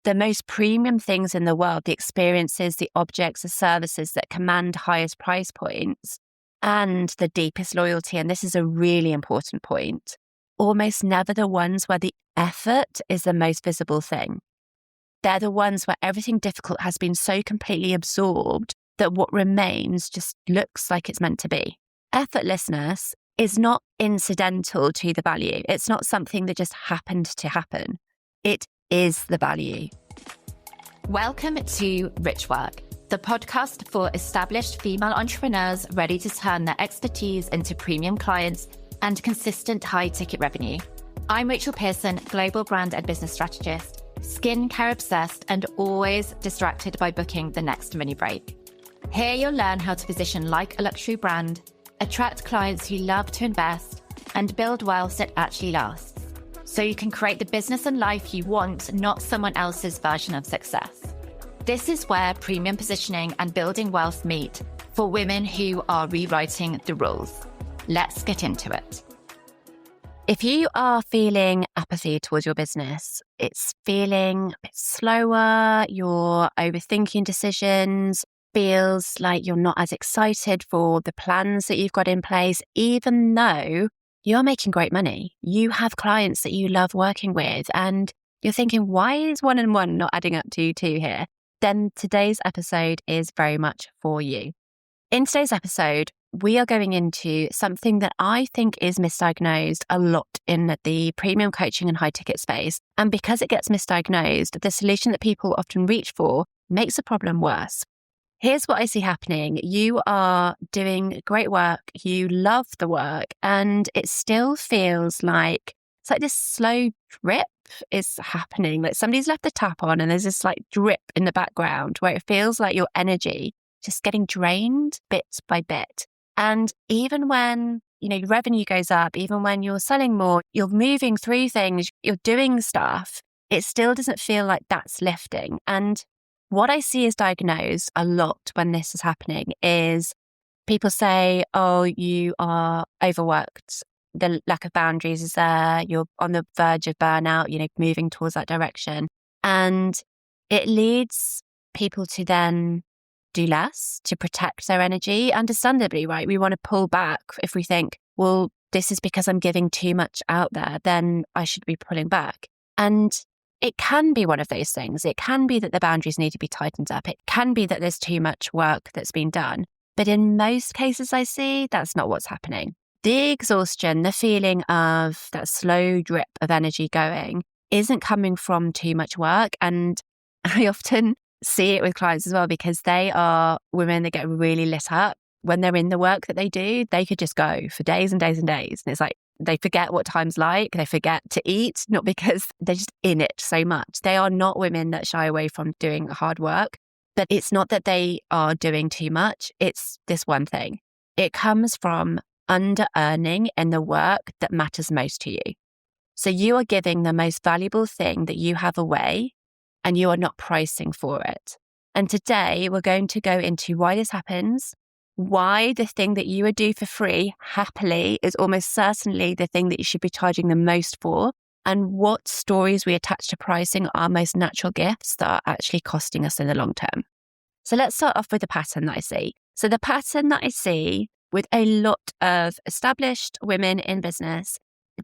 the most premium things in the world, the experiences, the objects, the services that command highest price points and the deepest loyalty, and this is a really important point, almost never the ones where the effort is the most visible thing. They're the ones where everything difficult has been so completely absorbed that what remains just looks like it's meant to be. Effortlessness is not incidental to the value. It's not something that just happened to happen. It is the value. Welcome to Rich Work, the podcast for established female entrepreneurs ready to turn their expertise into premium clients and consistent high-ticket revenue. I'm Rachel Pearson, global brand and business strategist, skincare obsessed, and always distracted by booking the next mini break. Here you'll learn how to position like a luxury brand, attract clients who love to invest, and build wealth that actually lasts, so you can create the business and life you want, not someone else's version of success. This is where premium positioning and building wealth meet for women who are rewriting the rules. Let's get into it. If you are feeling apathy towards your business, it's feeling a bit slower, you're overthinking decisions, feels like you're not as excited for the plans that you've got in place, even though you're making great money. You have clients that you love working with, and you're thinking, why is 1 and 1 not adding up to 2 here? Then today's episode is very much for you. In today's episode, we are going into something that I think is misdiagnosed a lot in the premium coaching and high ticket space. And because it gets misdiagnosed, the solution that people often reach for makes the problem worse. Here's what I see happening. You are doing great work. You love the work, and it still feels like it's like this slow drip is happening. Like somebody's left the tap on and there's this like drip in the background where it feels like your energy just getting drained bit by bit. And even when, your revenue goes up, even when you're selling more, you're moving through things, you're doing stuff, it still doesn't feel like that's lifting. And what I see is diagnosed a lot when this is happening is people say, oh, you are overworked. The lack of boundaries is there. You're on the verge of burnout, moving towards that direction. And it leads people to then do less to protect their energy. Understandably, right? We want to pull back if we think, well, this is because I'm giving too much out there, then I should be pulling back. And it can be one of those things. It can be that the boundaries need to be tightened up. It can be that there's too much work that's been done. But in most cases I see, that's not what's happening. The exhaustion, the feeling of that slow drip of energy going isn't coming from too much work. And I often see it with clients as well, because they are women that get really lit up. When they're in the work that they do, they could just go for days and days and days. And it's like, they forget what time's like. They forget to eat, not because they're just in it so much. They are not women that shy away from doing hard work, but it's not that they are doing too much. It's this one thing. It comes from under-earning in the work that matters most to you. So you are giving the most valuable thing that you have away, and you are not pricing for it. And today we're going to go into why this happens, why the thing that you would do for free happily is almost certainly the thing that you should be charging the most for, and what stories we attach to pricing are most natural gifts that are actually costing us in the long term. So let's start off with the pattern that I see. So the pattern that I see with a lot of established women in business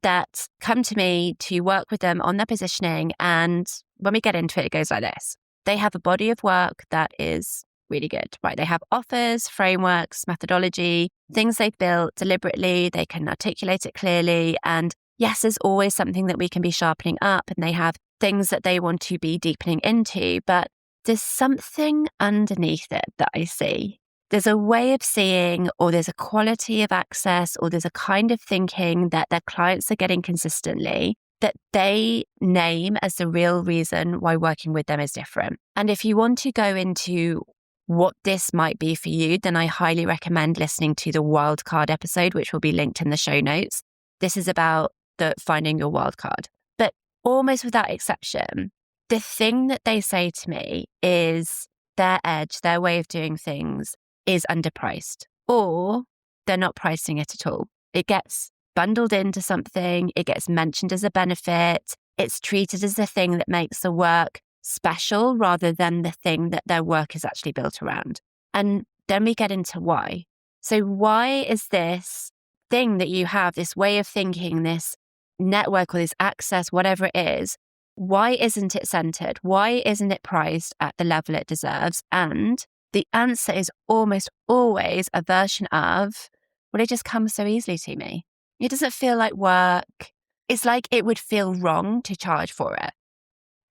that come to me to work with them on their positioning, and when we get into it, it goes like this. They have a body of work that is really good, right? They have offers, frameworks, methodology, things they've built deliberately. They can articulate it clearly. And yes, there's always something that we can be sharpening up, and they have things that they want to be deepening into, but there's something underneath it that I see. There's a way of seeing, or there's a quality of access, or there's a kind of thinking that their clients are getting consistently that they name as the real reason why working with them is different. And if you want to go into what this might be for you, then I highly recommend listening to the wildcard episode, which will be linked in the show notes. This is about finding your wildcard. But almost without exception, the thing that they say to me is their edge, their way of doing things is underpriced, or they're not pricing it at all. It gets bundled into something, it gets mentioned as a benefit, it's treated as the thing that makes the work special rather than the thing that their work is actually built around. And then we get into why. So why is this thing that you have, this way of thinking, this network or this access, whatever it is, why isn't it centered? Why isn't it priced at the level it deserves? And the answer is almost always a version of, well, it just comes so easily to me. It doesn't feel like work. It's like it would feel wrong to charge for it.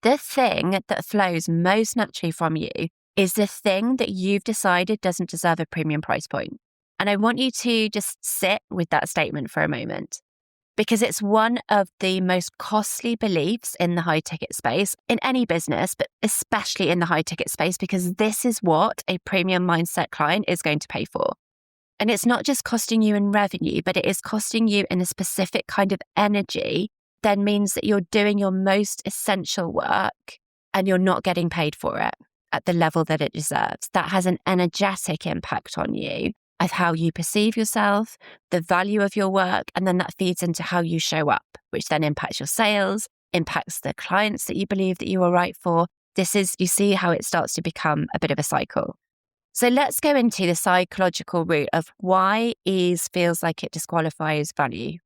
The thing that flows most naturally from you is the thing that you've decided doesn't deserve a premium price point. And I want you to just sit with that statement for a moment, because it's one of the most costly beliefs in the high ticket space, in any business, but especially in the high ticket space, because this is what a premium mindset client is going to pay for. And it's not just costing you in revenue, but it is costing you in a specific kind of energy that means that you're doing your most essential work and you're not getting paid for it at the level that it deserves. That has an energetic impact on you of how you perceive yourself, the value of your work, and then that feeds into how you show up, which then impacts your sales, impacts the clients that you believe that you are right for. You see how it starts to become a bit of a cycle. So let's go into the psychological root of why ease feels like it disqualifies value.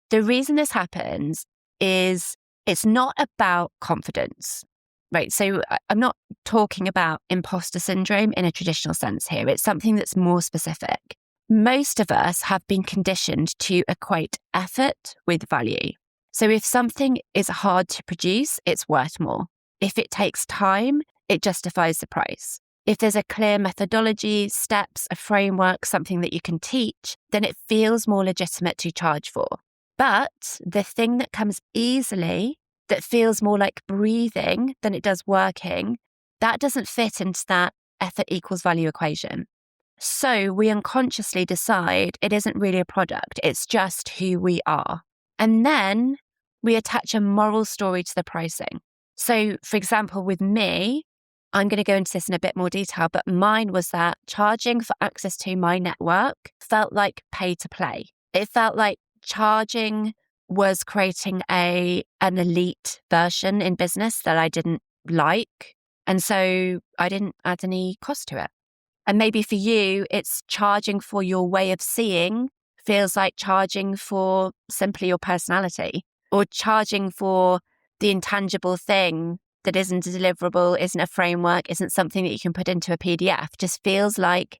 The reason this happens is it's not about confidence, right? So I'm not talking about imposter syndrome in a traditional sense here. It's something that's more specific. Most of us have been conditioned to equate effort with value. So if something is hard to produce, it's worth more. If it takes time, it justifies the price. If there's a clear methodology, steps, a framework, something that you can teach, then it feels more legitimate to charge for. But the thing that comes easily, that feels more like breathing than it does working, that doesn't fit into that effort equals value equation. So we unconsciously decide it isn't really a product, it's just who we are. And then we attach a moral story to the pricing. So for example, with me, I'm going to go into this in a bit more detail, but mine was that charging for access to my network felt like pay to play. It felt like charging was creating an elite version in business that I didn't like. And so I didn't add any cost to it. And maybe for you, it's charging for your way of seeing feels like charging for simply your personality, or charging for the intangible thing that isn't deliverable, isn't a framework, isn't something that you can put into a PDF, just feels like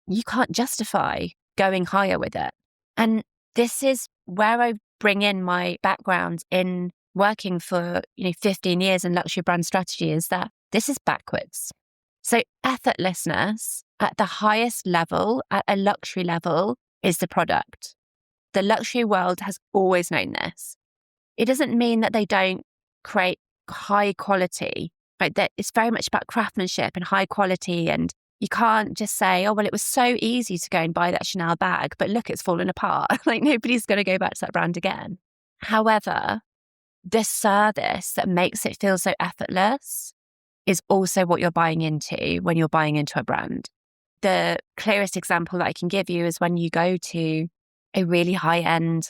you can't justify going higher with it. And this is where I bring in my background in working for 15 years in luxury brand strategy, is that this is backwards. So effortlessness at the highest level, at a luxury level, is the product. The luxury world has always known this. It doesn't mean that they don't create high quality, right? That it's very much about craftsmanship and high quality. And you can't just say, oh, well, it was so easy to go and buy that Chanel bag, but look, it's fallen apart. Like nobody's going to go back to that brand again. However, the service that makes it feel so effortless is also what you're buying into when you're buying into a brand. The clearest example that I can give you is when you go to a really high-end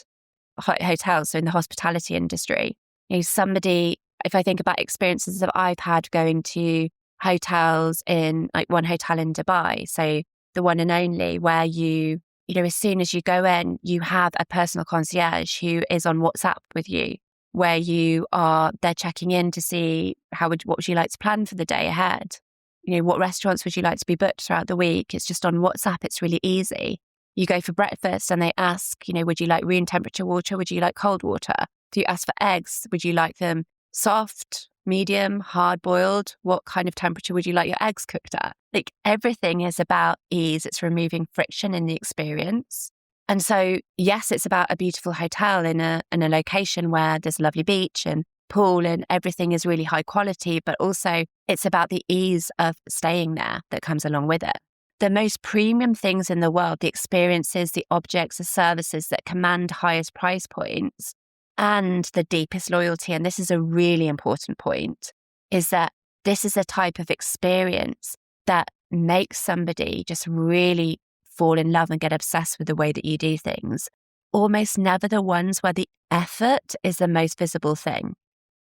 hotel, so in the hospitality industry, somebody, if I think about experiences that I've had going to hotels in like one hotel in Dubai, so the one and only, where as soon as you go in, you have a personal concierge who is on WhatsApp with you, where they're checking in to see what would you like to plan for the day ahead? What restaurants would you like to be booked throughout the week? It's just on WhatsApp. It's really easy. You go for breakfast and they ask, would you like room temperature water? Would you like cold water? Do you ask for eggs? Would you like them soft, medium, hard boiled? What kind of temperature would you like your eggs cooked at? Like everything is about ease. It's removing friction in the experience. And so, yes, it's about a beautiful hotel in a location where there's a lovely beach and pool and everything is really high quality, but also it's about the ease of staying there that comes along with it. The most premium things in the world, the experiences, the objects, the services that command highest price points and the deepest loyalty, and this is a really important point, is that this is a type of experience that makes somebody just really fall in love and get obsessed with the way that you do things. Almost never the ones where the effort is the most visible thing.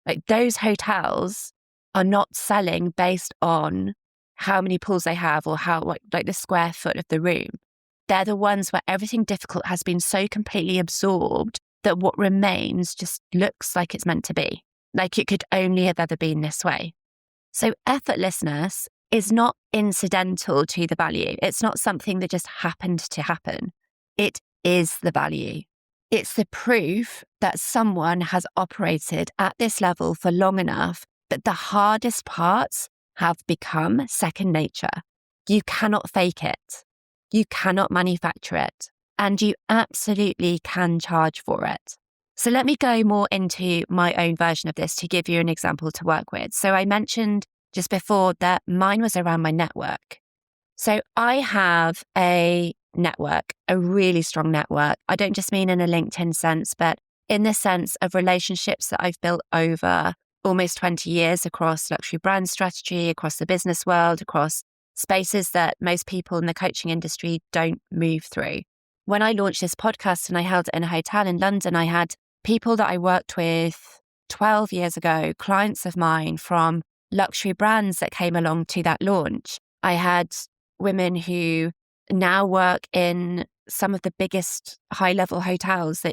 Like those hotels are not selling based on how many pools they have or how, like the square foot of the room. They're the ones where everything difficult has been so completely absorbed that what remains just looks like it's meant to be, like it could only have ever been this way. So effortlessness is not incidental to the value. It's not something that just happened to happen. It is the value. It's the proof that someone has operated at this level for long enough that the hardest parts have become second nature. You cannot fake it. You cannot manufacture it. And you absolutely can charge for it. So let me go more into my own version of this to give you an example to work with. So I mentioned just before that mine was around my network. So I have a network, a really strong network. I don't just mean in a LinkedIn sense, but in the sense of relationships that I've built over almost 20 years across luxury brand strategy, across the business world, across spaces that most people in the coaching industry don't move through. When I launched this podcast and I held it in a hotel in London, I had people that I worked with 12 years ago, clients of mine from luxury brands that came along to that launch. I had women who now work in some of the biggest high-level hotels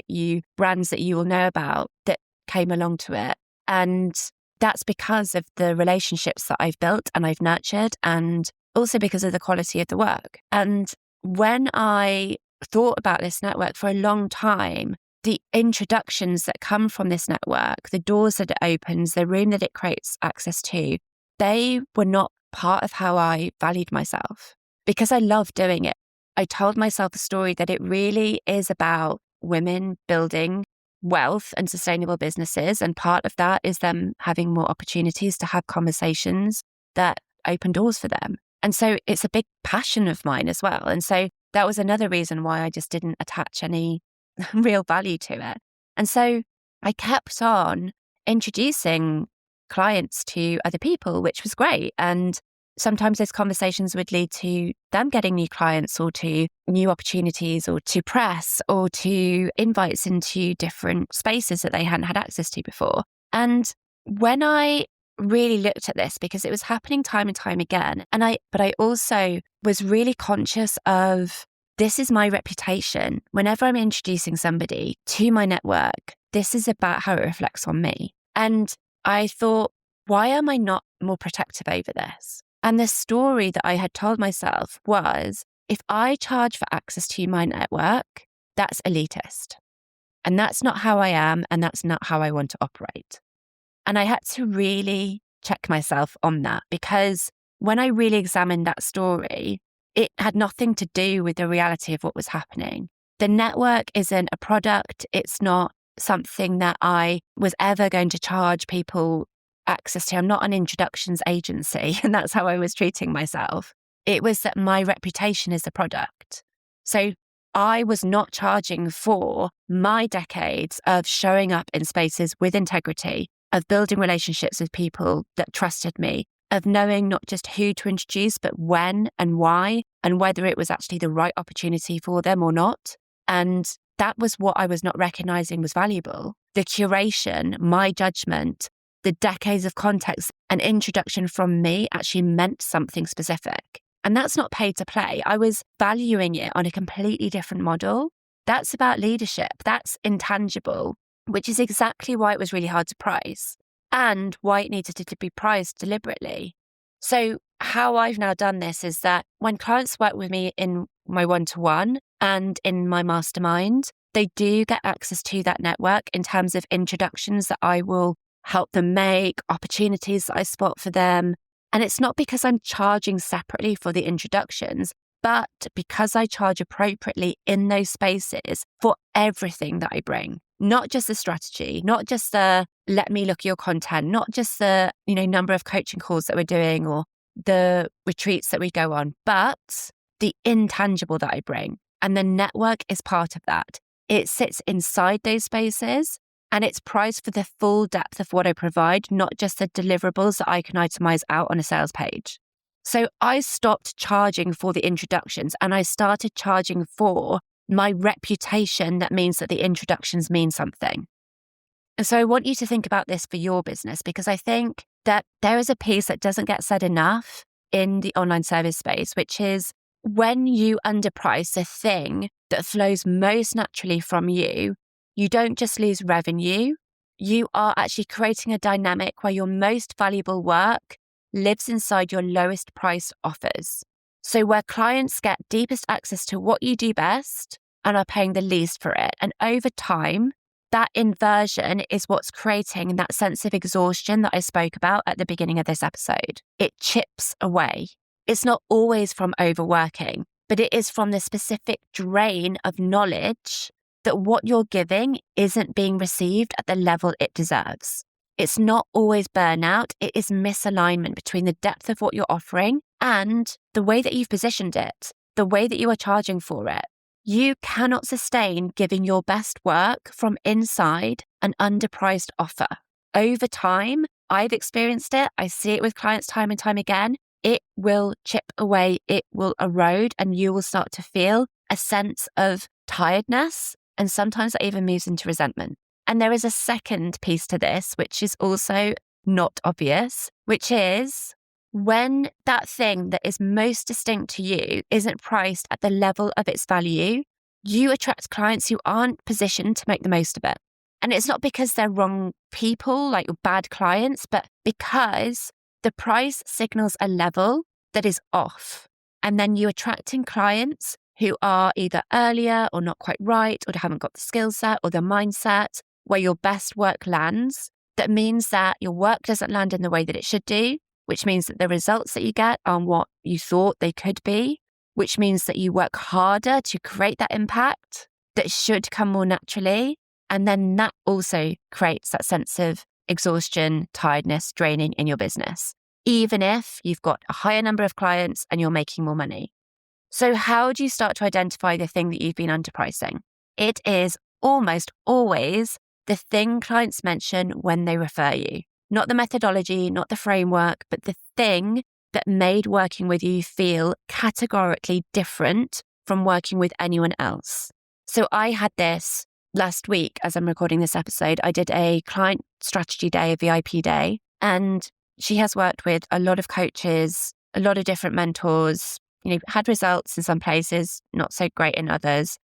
brands that you will know about that came along to it. And that's because of the relationships that I've built and I've nurtured, and also because of the quality of the work. And when I thought about this network for a long time, the introductions that come from this network, the doors that it opens, the room that it creates access to, they were not part of how I valued myself because I love doing it. I told myself a story that it really is about women building wealth and sustainable businesses. And part of that is them having more opportunities to have conversations that open doors for them. And so it's a big passion of mine as well. And so that was another reason why I just didn't attach any real value to it. And so I kept on introducing clients to other people, which was great. And sometimes those conversations would lead to them getting new clients or to new opportunities or to press or to invites into different spaces that they hadn't had access to before. And when I really looked at this, because it was happening time and time again, but I also was really conscious of, this is my reputation. Whenever I'm introducing somebody to my network, this is about how it reflects on me. And I thought, why am I not more protective over this? And the story that I had told myself was, if I charge for access to my network, that's elitist. And that's not how I am, and that's not how I want to operate. And I had to really check myself on that, because when I really examined that story, it had nothing to do with the reality of what was happening. The network isn't a product. It's not something that I was ever going to charge people access to. I'm not an introductions agency, and that's how I was treating myself. It was that my reputation is a product. So I was not charging for my decades of showing up in spaces with integrity, of building relationships with people that trusted me, of knowing not just who to introduce, but when and why, and whether it was actually the right opportunity for them or not. And that was what I was not recognizing was valuable. The curation, my judgment, the decades of context and introduction from me actually meant something specific. And that's not pay to play. I was valuing it on a completely different model. That's about leadership. That's intangible, which is exactly why it was really hard to price and why it needed to be priced deliberately. So how I've now done this is that when clients work with me in my one-to-one and in my mastermind, they do get access to that network in terms of introductions that I will help them make, opportunities that I spot for them. And it's not because I'm charging separately for the introductions, but because I charge appropriately in those spaces for everything that I bring. Not just the strategy, not just the let me look at your content, not just the number of coaching calls that we're doing or the retreats that we go on, but the intangible that I bring. And the network is part of that. It sits inside those spaces and it's priced for the full depth of what I provide, not just the deliverables that I can itemize out on a sales page. So I stopped charging for the introductions and I started charging for my reputation. That means that the introductions mean something. And so I want you to think about this for your business, because I think that there is a piece that doesn't get said enough in the online service space, which is when you underprice the thing that flows most naturally from you, you don't just lose revenue, you are actually creating a dynamic where your most valuable work lives inside your lowest priced offers. So where clients get deepest access to what you do best and are paying the least for it. And over time, that inversion is what's creating that sense of exhaustion that I spoke about at the beginning of this episode. It chips away. It's not always from overworking, but it is from the specific drain of knowledge that what you're giving isn't being received at the level it deserves. It's not always burnout. It is misalignment between the depth of what you're offering and the way that you've positioned it, the way that you are charging for it. You cannot sustain giving your best work from inside an underpriced offer. Over time, I've experienced it. I see it with clients time and time again. It will chip away, it will erode, and you will start to feel a sense of tiredness. And sometimes that even moves into resentment. And there is a second piece to this, which is also not obvious, which is when that thing that is most distinct to you isn't priced at the level of its value, you attract clients who aren't positioned to make the most of it. And it's not because they're wrong people, like bad clients, but because the price signals a level that is off. And then you're attracting clients who are either earlier or not quite right, or haven't got the skill set or the mindset where your best work lands. That means that your work doesn't land in the way that it should do, which means that the results that you get aren't what you thought they could be, which means that you work harder to create that impact that should come more naturally. And then that also creates that sense of exhaustion, tiredness, draining in your business, even if you've got a higher number of clients and you're making more money. So how do you start to identify the thing that you've been underpricing? It is almost always the thing clients mention when they refer you. Not the methodology, not the framework, but the thing that made working with you feel categorically different from working with anyone else. So I had this last week as I'm recording this episode. I did a client strategy day, a VIP day, and she has worked with a lot of coaches, a lot of different mentors, had results in some places, not so great in others.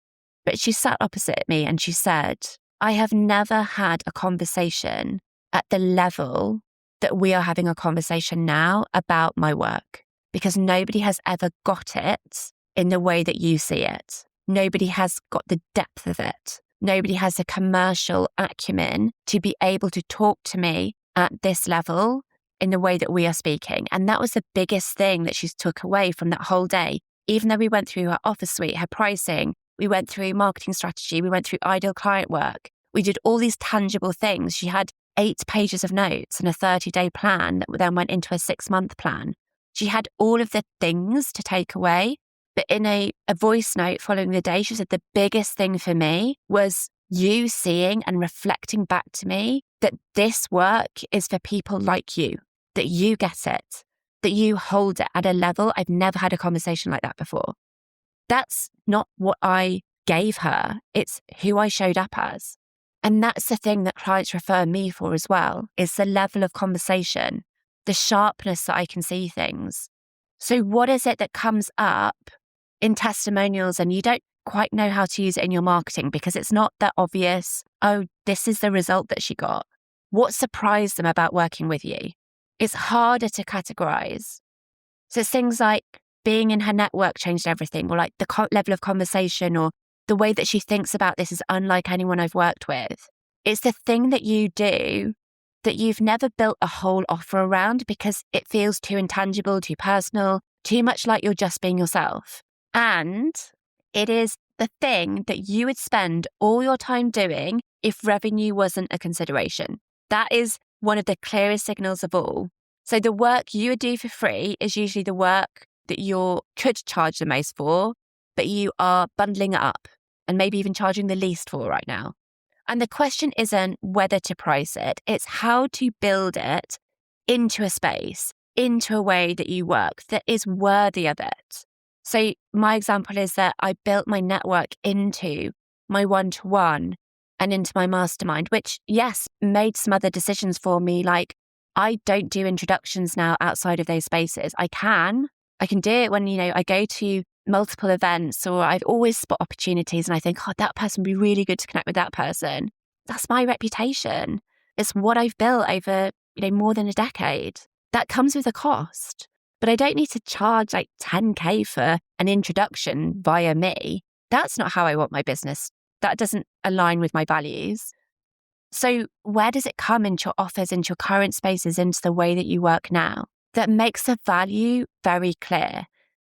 But she sat opposite me and she said, I have never had a conversation at the level that we are having a conversation now about my work, because nobody has ever got it in the way that you see it. Nobody has got the depth of it. Nobody has the commercial acumen to be able to talk to me at this level in the way that we are speaking. And that was the biggest thing that she took away from that whole day. Even though we went through her offer suite, her pricing, we went through marketing strategy, we went through ideal client work, we did all these tangible things. She had 8 pages of notes and a 30-day plan that then went into a 6-month plan. She had all of the things to take away. But in a voice note following the day, she said the biggest thing for me was you seeing and reflecting back to me that this work is for people like you, that you get it, that you hold it at a level. I've never had a conversation like that before. That's not what I gave her. It's who I showed up as. And that's the thing that clients refer me for as well, is the level of conversation, the sharpness that I can see things. So what is it that comes up in testimonials and you don't quite know how to use it in your marketing because it's not that obvious, oh, this is the result that she got? What surprised them about working with you? It's harder to categorize. So it's things like being in her network changed everything, or like the level of conversation, or the way that she thinks about this is unlike anyone I've worked with. It's the thing that you do that you've never built a whole offer around because it feels too intangible, too personal, too much like you're just being yourself. And it is the thing that you would spend all your time doing if revenue wasn't a consideration. That is one of the clearest signals of all. So the work you would do for free is usually the work that you could charge the most for, but you are bundling it up and maybe even charging the least for right now. And the question isn't whether to price it, it's how to build it into a space, into a way that you work that is worthy of it. So my example is that I built my network into my one-to-one and into my mastermind, which, yes, made some other decisions for me, like I don't do introductions now outside of those spaces. I can do it when, I go to multiple events, or I've always spot opportunities and I think, oh, that person would be really good to connect with that person. That's my reputation. It's what I've built over, more than a decade. That comes with a cost, but I don't need to charge like 10K for an introduction via me. That's not how I want my business. That doesn't align with my values. So where does it come into your offers, into your current spaces, into the way that you work now? That makes the value very clear.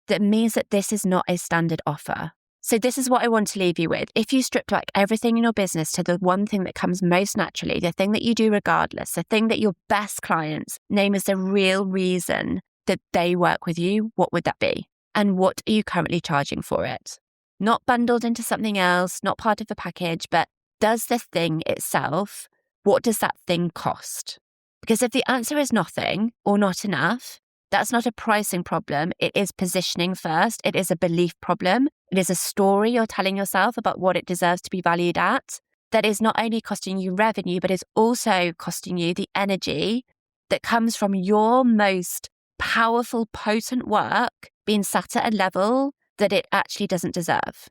That means that this is not a standard offer. So this is what I want to leave you with. If you strip back everything in your business to the one thing that comes most naturally, the thing that you do regardless, the thing that your best clients name as the real reason that they work with you, what would that be? And what are you currently charging for it? Not bundled into something else, not part of the package, but does the thing itself, what does that thing cost? Because if the answer is nothing or not enough, that's not a pricing problem. It is positioning first. It is a belief problem. It is a story you're telling yourself about what it deserves to be valued at. That is not only costing you revenue, but is also costing you the energy that comes from your most powerful, potent work being sat at a level that it actually doesn't deserve.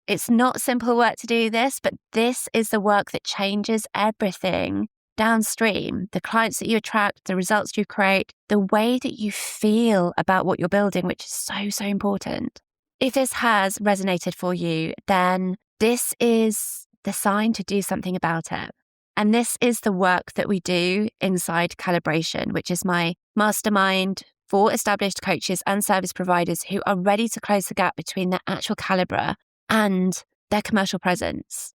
It's not simple work to do this, but this is the work that changes everything downstream. The clients that you attract, the results you create, the way that you feel about what you're building, which is so, so important. If this has resonated for you, then this is the sign to do something about it. And this is the work that we do inside Calibration, which is my mastermind for established coaches and service providers who are ready to close the gap between their actual caliber and their commercial presence.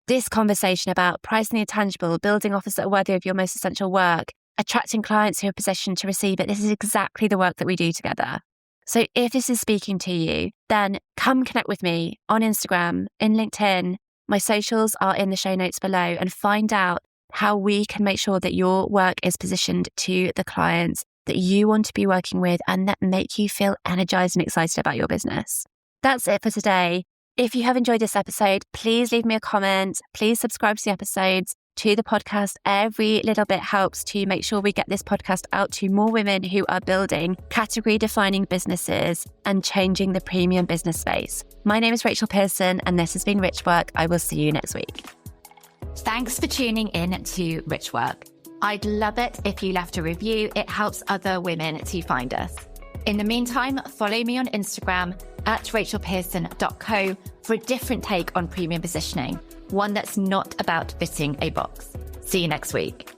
This conversation about pricing the intangible, building offers that are worthy of your most essential work, attracting clients who are positioned to receive it, this is exactly the work that we do together. So if this is speaking to you, then come connect with me on Instagram, in LinkedIn. My socials are in the show notes below, and find out how we can make sure that your work is positioned to the clients that you want to be working with and that make you feel energized and excited about your business. That's it for today. If you have enjoyed this episode, please leave me a comment. Please subscribe to the episodes, to the podcast. Every little bit helps to make sure we get this podcast out to more women who are building category-defining businesses and changing the premium business space. My name is Rachel Pearson, and this has been Rich Work. I will see you next week. Thanks for tuning in to Rich Work. I'd love it if you left a review. It helps other women to find us. In the meantime, follow me on Instagram at rachelpearson.co for a different take on premium positioning, one that's not about fitting a box. See you next week.